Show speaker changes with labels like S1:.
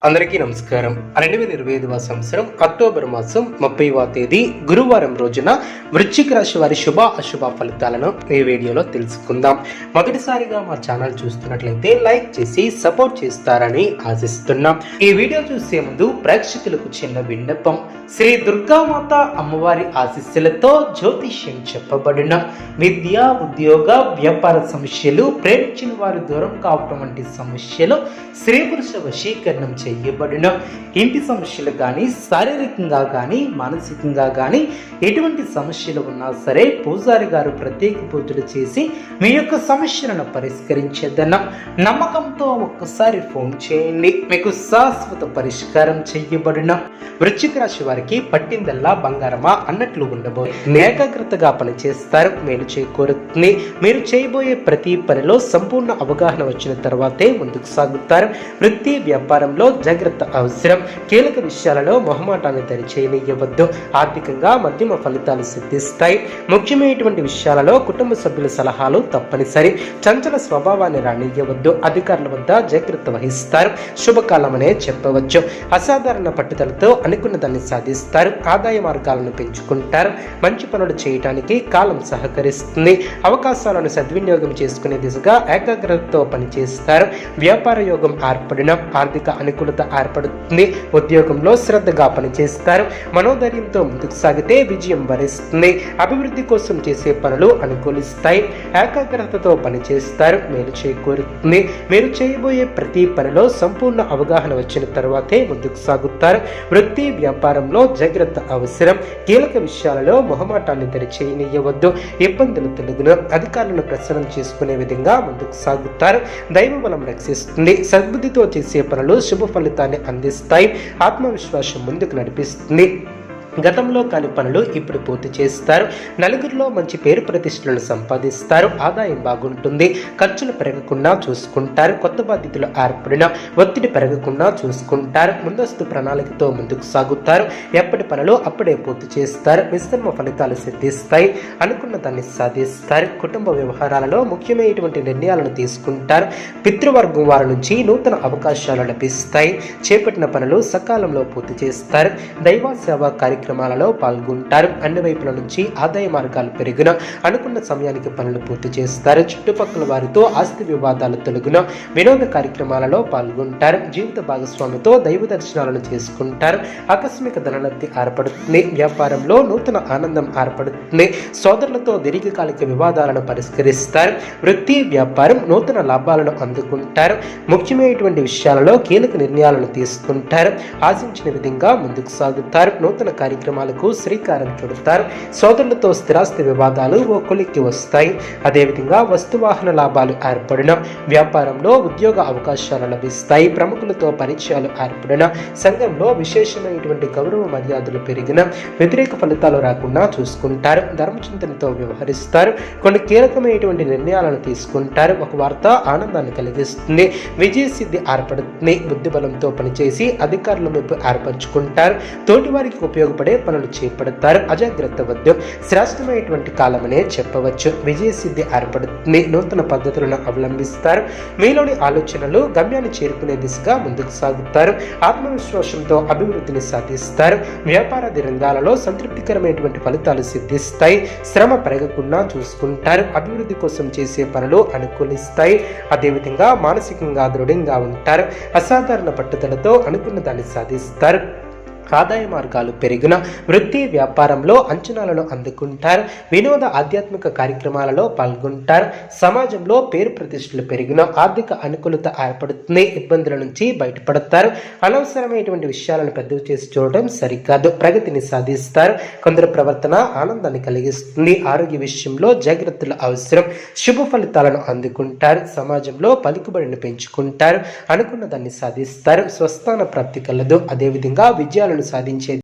S1: అందరికీ నమస్కారం. 2025 సంవత్సరం అక్టోబర్ మాసం 30వ తేదీ గురువారం రోజున వృశ్చిక రాశి వారి శుభ అశుభ ఫలితాలను ఈ వీడియోలో తెలుసుకుందాం. మొదటిసారిగా మా ఛానల్ చూస్తున్నట్లయితే లైక్ చేసి సపోర్ట్ చేస్తారని ఆశిస్తున్నాం. ఈ వీడియో చూసే ముందు ప్రేక్షకులకు చిన్న విన్నపం. శ్రీ దుర్గామాత అమ్మవారి ఆశీస్సులతో జ్యోతిష్యం చెప్పబడిన విద్య, ఉద్యోగ, వ్యాపార సమస్యలు, ప్రేమించిన వారు దూరం కావటం వంటి సమస్యలు, స్త్రీ పురుష వశీకరణం చేయబడిన ఇంటి సమస్యలు కానీ, శారీరకంగా కానీ, మానసికంగా కానీ ఎటువంటి సమస్యలు ఉన్నా సరే పూజారి గారు ప్రత్యేక పూజలు చేసి మీ యొక్క సమస్యలను పరిష్కరించేదన్న నమ్మకంతో ఒక్కసారి ఫోన్ చేయండి. మీకు శాశ్వత పరిష్కారం చేయబడిన వృశ్చిక రాశి వారికి పట్టిందల్లా బంగారమా అన్నట్లు ఉండబోతుంది. ఏకాగ్రతగా పనిచేస్తారు, మేలు చేకూరుతుంది. మీరు చేయబోయే ప్రతి పనిలో సంపూర్ణ అవగాహన వచ్చిన తర్వాతే ముందుకు సాగుతారు. వృత్తి వ్యాపారంలో జాగ్రత్త అవసరం. కీలక విషయాలలో మొహమాటాన్ని దరిచేయనివ్వద్దు. ఆర్థికంగా మధ్యమ ఫలితాలు సిద్ధిస్తాయి. ముఖ్యమైనటువంటి విషయాలలో కుటుంబ సభ్యుల సలహాలు తప్పనిసరి. చంచల స్వభావాన్ని రానివ్వద్దు. అధికారుల వద్ద జాగ్రత్త వహిస్తారు. శుభకాలమనే చెప్పవచ్చు. అసాధారణ పట్టుదలతో అనుకున్న దాన్ని సాధిస్తారు. ఆదాయ మార్గాలను పెంచుకుంటారు. మంచి పనులు చేయడానికి కాలం సహకరిస్తుంది. అవకాశాలను సద్వినియోగం చేసుకునే దిశగా ఏకాగ్రతతో పనిచేస్తారు. వ్యాపార యోగం ఏర్పడిన ఆర్థిక అనుకూలత ఏర్పడుతుంది. ఉద్యోగంలో శ్రద్ధగా పనిచేస్తారు. మనోధైర్యంతో ముందుకు సాగితే విజయం వరిస్తుంది. అభివృద్ధి కోసం చేసే పనులు అనుకూలిస్తాయి. ఏకాగ్రతతో పనిచేస్తారు, మేలు చేకూరుతుంది. మీరు చేయబోయే ప్రతి పనిలో సంపూర్ణ అవగాహన వచ్చిన తర్వాతే ముందుకు సాగుతారు. వృత్తి వ్యాపారంలో జాగ్రత్త అవసరం. కీలక విషయాలలో మొహమాటాన్ని దరిచేయనివ్వద్దు. ఇబ్బందులు తొలగును. అధికారులను ప్రసన్నం చేసుకునే విధంగా ముందుకు సాగుతారు. దైవ బలం రక్షిస్తుంది. సద్బుద్ధితో చేసే పనులు శుభ ఫలితాన్ని అందిస్తాయి. ఆత్మవిశ్వాసం ముందుకు నడిపిస్తుంది. గతంలో కాని పనులు ఇప్పుడు పూర్తి చేస్తారు. నలుగురిలో మంచి పేరు ప్రతిష్టలను సంపాదిస్తారు. ఆదాయం బాగుంటుంది. ఖర్చులు పెరగకుండా చూసుకుంటారు. కొత్త బాధ్యతలు ఏర్పడిన ఒత్తిడి పెరగకుండా చూసుకుంటారు. ముందస్తు ప్రణాళికతో ముందుకు సాగుతారు. ఎప్పటి పనులు అప్పుడే పూర్తి చేస్తారు. మిశ్రమ ఫలితాలు సిద్ధిస్తాయి. అనుకున్న దాన్ని సాధిస్తారు. కుటుంబ వ్యవహారాలలో ముఖ్యమైనటువంటి నిర్ణయాలను తీసుకుంటారు. పితృవర్గం వారి నుంచి నూతన అవకాశాలు లభిస్తాయి. చేపట్టిన పనులు సకాలంలో పూర్తి చేస్తారు. దైవ సేవా కార్యక్రమాలలో పాల్గొంటారు. అన్ని వైపుల నుంచి ఆదాయ మార్గాలు పెరిగిన అనుకున్న సమయానికి పనులు పూర్తి చేస్తారు. చుట్టుపక్కల వారితో ఆస్తి వివాదాలు తొలగిన వినోద కార్యక్రమాలలో పాల్గొంటారు. జీవిత భాగస్వామితో దైవ దర్శనాలను చేసుకుంటారు. ఆకస్మిక ధనలబ్ధి ఏర్పడుతుంది. వ్యాపారంలో నూతన ఆనందం ఏర్పడుతుంది. సోదరులతో దీర్ఘకాలిక వివాదాలను పరిష్కరిస్తారు. వృత్తి వ్యాపారం నూతన లాభాలను అందుకుంటారు. ముఖ్యమైనటువంటి విషయాలలో కీలక నిర్ణయాలను తీసుకుంటారు. ఆశించిన విధంగా ముందుకు సాగుతారు. నూతన కార్యక్రమాలకు శ్రీకారం చుడతారు. సోదరులతో స్థిరాస్తి వివాదాలు ఓ కొలిక్కి వస్తాయి. అదేవిధంగా వస్తువాహన లాభాలు ఏర్పడిన వ్యాపారంలో ఉద్యోగ అవకాశాలు లభిస్తాయి. ప్రముఖులతో పరిచయాలు ఏర్పడిన సంఘంలో విశేషమైనటువంటి గౌరవ మర్యాదలు పెరిగిన వ్యతిరేక ఫలితాలు రాకుండా చూసుకుంటారు. ధర్మచింతనతో వ్యవహరిస్తారు. కొన్ని కీలకమైనటువంటి నిర్ణయాలను తీసుకుంటారు. ఒక వార్త ఆనందాన్ని కలిగిస్తుంది. విజయ సిద్ధి ఏర్పడుతుంది. బుద్ధిబలంతో పనిచేసి అధికారుల మెప్పు ఏర్పరచుకుంటారు. తోటివారికి ఉపయోగపడే పనులు చేపడతారు. అజాగ్రత్త వద్దు. శ్రేష్టమైనటువంటి కాలమనే చెప్పవచ్చు. విజయ సిద్ధి ఏర్పడుతుంది. నూతన పద్ధతులను అవలంబిస్తారు. మీలోని ఆలోచనలు గమ్యాన్ని చేరుకునే దిశగా ముందుకు సాగుతారు. ఆత్మవిశ్వాసంతో అభివృద్ధిని సాధిస్తారు. వ్యాపారాది రంగాలలో సంతృప్తికరమైనటువంటి ఫలితాలు సిద్ధిస్తాయి. శ్రమ పెరగకుండా చూసుకుంటారు. అభివృద్ధి కోసం చేసే పనులు అనుకూలిస్తాయి. అదేవిధంగా మానసికంగా దృఢంగా ఉంటారు. అసాధారణ పట్టుదలతో అనుకున్న దాన్ని సాధిస్తారు. ఆదాయ మార్గాలు పెరిగిన వృత్తి వ్యాపారంలో అంచనాలను అందుకుంటారు. వినోద ఆధ్యాత్మిక కార్యక్రమాలలో పాల్గొంటారు. సమాజంలో పేరు ప్రతిష్టలు పెరిగిన ఆర్థిక అనుకూలత ఏర్పడుతుంది. ఇబ్బందుల నుంచి బయటపడతారు. అనవసరమైనటువంటి విషయాలను పెద్దవి చేసి చూడటం సరికాదు. ప్రగతిని సాధిస్తారు. కొందరు ప్రవర్తన ఆనందాన్ని కలిగిస్తుంది. ఆరోగ్య విషయంలో జాగ్రత్తలు అవసరం. శుభ ఫలితాలను అందుకుంటారు. సమాజంలో పలుకుబడిని పెంచుకుంటారు. అనుకున్న దాన్ని సాధిస్తారు. స్వస్థాన ప్రాప్తి కలదు. అదేవిధంగా విజయాలను సాధించే